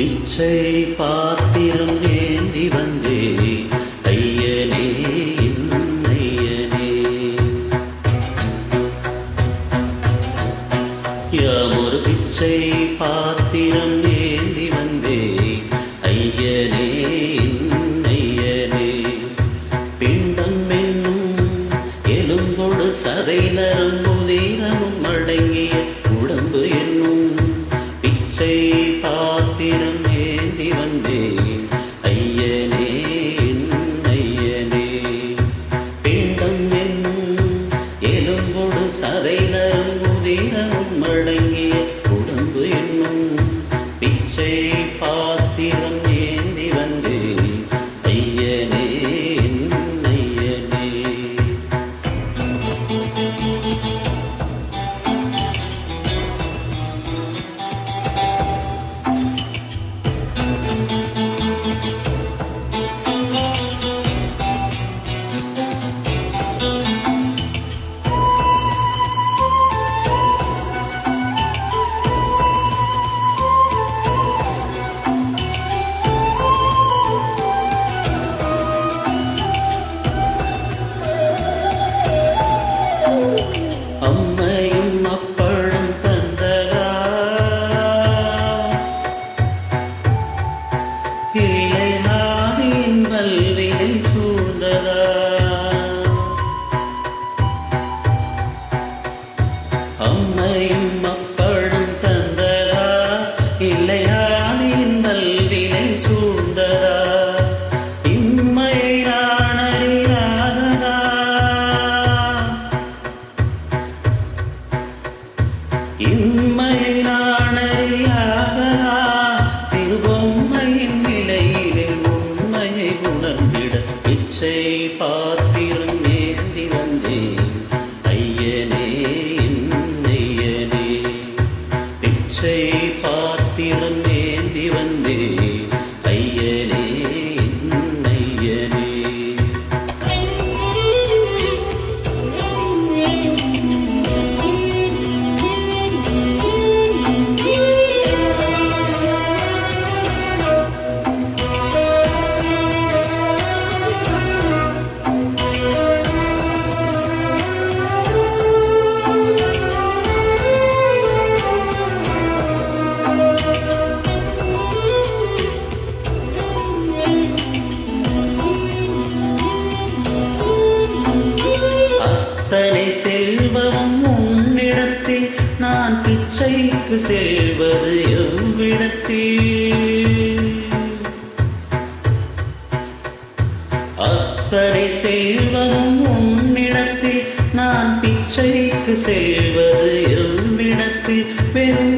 பிச்சை பாத்திரம் ஏந்தி வந்தே ஐயனே ஐயனே யாமொரு பிச்சை பாத்திரம் ஏந்தி வந்தே ஐயனே ஐயனே பிண்டம் என்னும் எலும்பொடு சதை நரம்புதீரமும் அடங்கிய உடம்பு என்னும் பிச்சை பாத்திரம் ஏந்தி வந்தே ஐயனே ஐயனே பிண்டம் என்னும் எலும்பொடு சதை நரம்புதீரமும் அடங்கிய உடம்பு என்னும் பிச்சை பாத்திரம் ஏந்தி வந்தே ஐயனே ஐயனே அம்மையும் அப்பழும் தந்ததா இளையாதின் வல்வினை சூழ்ந்ததா அம்மையும் அப்பழும் தந்ததா இளையாதின் வல்வினை சூழ்ந்ததா இம்மையை நான் அறியாததா இம்மையை நான் அறியாததா சிறுபொம்மையின் நிலையிலே உண்மையை உணர்ந்திட பிச்சை பாத்திரம் ஏந்தி வந்தேன் ஐயனே ஐயனே பிச்சை பாத்திரம் ஏந்தி வந்தேன் ஐயனே ஐயனே அத்தனை செல்வமும் உன்னிடத்தில் நான் பிச்சைக்கு செல்வது எவ்விடத்தில் அத்தனை செல்வமும் உன்னிடத்தில் நான் பிச்சைக்கு செல்வது எவ்விடத்தில் வெறும்